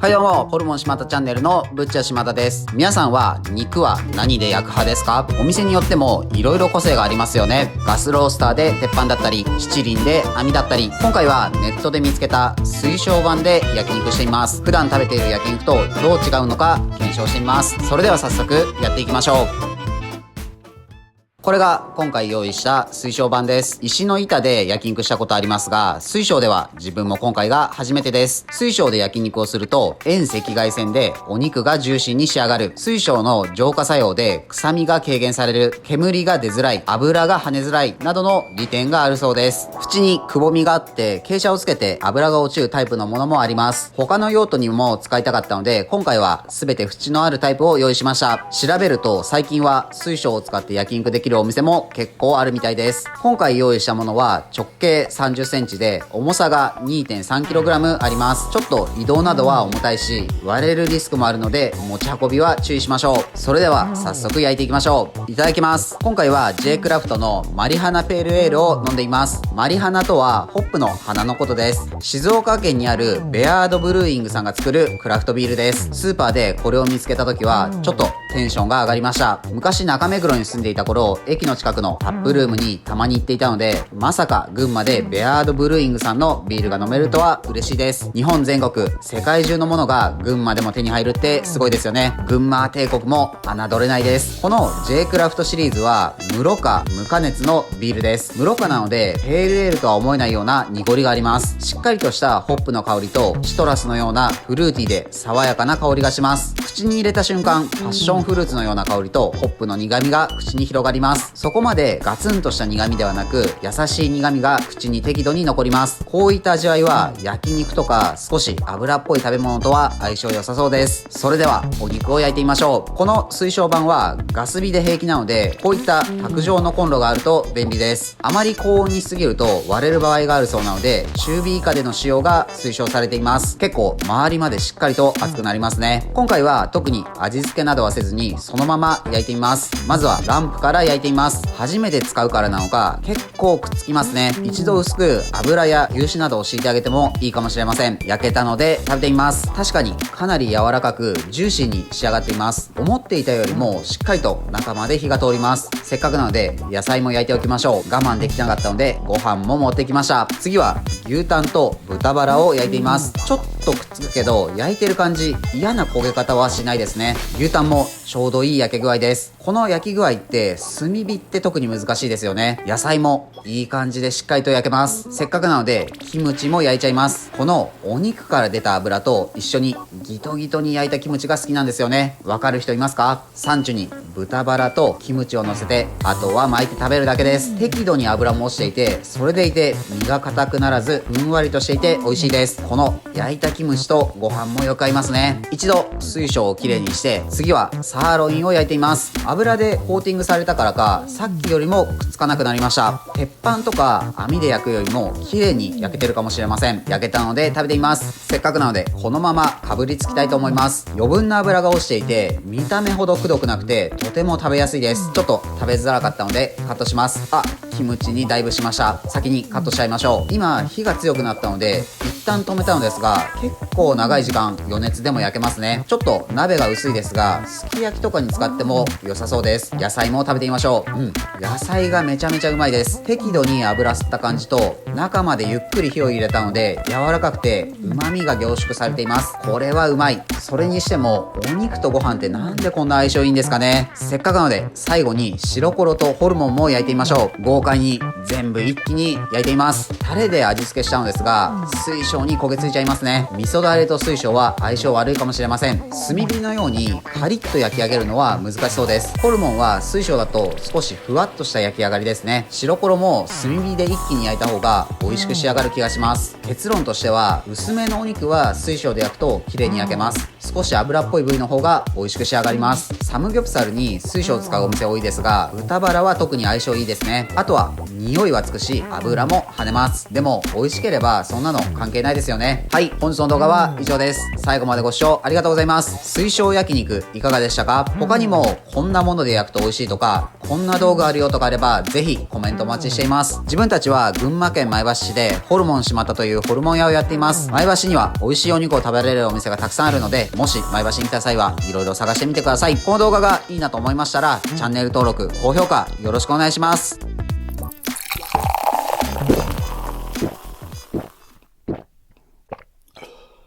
はいどうも、ホルモン島田チャンネルのぶっちゃ島田です。皆さんは肉は何で焼く派ですか？お店によっても色々個性がありますよね。ガスロースターで鉄板だったり、七輪で網だったり、今回はネットで見つけた水晶板で焼肉してみます。普段食べている焼肉とどう違うのか検証してみます。それでは早速やっていきましょう。これが今回用意した水晶板です。石の板で焼肉したことありますが、水晶では自分も今回が初めてです。水晶で焼肉をすると遠赤外線でお肉がジューシーに仕上がる。水晶の浄化作用で臭みが軽減される。煙が出づらい。油が跳ねづらい。などの利点があるそうです。縁にくぼみがあって傾斜をつけて油が落ちるタイプのものもあります。他の用途にも使いたかったので、今回は全て縁のあるタイプを用意しました。調べると最近は水晶を使って焼肉できるお店も結構あるみたいです。今回用意したものは直径30センチで重さが 2.3kg あります。ちょっと移動などは重たいし割れるリスクもあるので持ち運びは注意しましょう。それでは早速焼いていきましょう。いただきます。今回は J クラフトのマリハナペールエールを飲んでいます。マリハナとはホップの花のことです。静岡県にあるベアードブルーイングさんが作るクラフトビールです。スーパーでこれを見つけた時はちょっとテンションが上がりました。昔中目黒に住んでいた頃、駅の近くのタップルームにたまに行っていたので、まさか群馬でベアードブルーイングさんのビールが飲めるとは嬉しいです。日本全国世界中のものが群馬でも手に入るってすごいですよね。群馬帝国も侮れないです。この J クラフトシリーズは無ろ過無加熱のビールです。無ろ過なのでペールエールとは思えないような濁りがあります。しっかりとしたホップの香りとシトラスのようなフルーティーで爽やかな香りがします。口に入れた瞬間パッションフルーツのような香りとホップの苦味が口に広がります。そこまでガツンとした苦味ではなく優しい苦味が口に適度に残ります。こういった味わいは焼肉とか少し油っぽい食べ物とは相性良さそうです。それではお肉を焼いてみましょう。この水晶板はガス火で平気なので、こういった卓上のコンロがあると便利です。あまり高温にしすぎると割れる場合があるそうなので、中火以下での使用が推奨されています。結構周りまでしっかりと熱くなりますね。今回は特に味付けなどはせずにそのまま焼いてみます。まずはランプから焼いてみます。初めて使うからなのか結構くっつきますね。一度薄く油や牛脂などを敷いてあげてもいいかもしれません。焼けたので食べてみます。確かにかなり柔らかくジューシーに仕上がっています。思っていたよりもしっかりと中まで火が通ります。せっかくなので野菜も焼いておきましょう。我慢できなかったのでご飯も持ってきました。次は牛タンと豚バラを焼いています。ちょっとくっつくけど焼いてる感じ嫌な焦げ方はしないですね。牛タンもちょうどいい焼け具合です。この焼き具合って炭火って特に難しいですよね。野菜もいい感じでしっかりと焼けます。せっかくなのでキムチも焼いちゃいます。このお肉から出た油と一緒にギトギトに焼いたキムチが好きなんですよね。わかる人いますか？サンチュに豚バラとキムチを乗せて、あとは巻いて食べるだけです。適度に油も落ちていて、それでいて身が硬くならずふんわりとしていて美味しいです。この焼いたキムチとご飯もよく合いますね。一度水晶をきれいにして、次はサーロインを焼いています。油でコーティングされたからかさっきよりもくっつかなくなりました。鉄板とか網で焼くよりも綺麗に焼けてるかもしれません。焼けたので食べてみます。せっかくなのでこのままかぶりつきたいと思います。余分な油が落ちていて見た目ほどくどくなくてとても食べやすいです。ちょっと食べづらかったのでカットします。キムチにだいぶしました。先にカットしちゃいましょう。今火が強くなったので一旦止めたのですが、結構長い時間余熱でも焼けますね。ちょっと鍋が薄いですがすき焼きとかに使っても良さそうです。野菜も食べてみましょう。野菜がめちゃめちゃうまいです。適度に油吸った感じと中までゆっくり火を入れたので柔らかくて旨味が凝縮されています。これはうまい。それにしてもお肉とご飯ってなんでこんな相性いいんですかね。せっかくなので最後に白コロとホルモンも焼いてみましょう。豪快に全部一気に焼いています。タレで味付けしたのですが水晶に焦げついちゃいますね。味噌だれと水晶は相性悪いかもしれません。炭火のようにカリッと焼き上げるのは難しそうです。ホルモンは水晶だと少しふわっとした焼き上がりですね。白コロも炭火で一気に焼いた方が美味しく仕上がる気がします。結論としては薄めのお肉は水晶で焼くと綺麗に焼けます。少し油っぽい部位の方が美味しく仕上がります。サムギョプサルに水晶を使うお店多いですが、豚バラは特に相性いいですね。あとは匂いはつくし油も跳ねます。でも美味しければそんなの関係ないないですよね。はい、本日の動画は以上です。最後までご視聴ありがとうございます。水晶焼肉いかがでしたか？他にもこんなもので焼くと美味しいとか、こんな動画あるよとかあれば、ぜひコメントお待ちしています。自分たちは群馬県前橋市でホルモン島田というホルモン屋をやっています。前橋には美味しいお肉を食べられるお店がたくさんあるので、もし前橋に来た際はいろいろ探してみてください。この動画がいいなと思いましたら、チャンネル登録、高評価よろしくお願いします。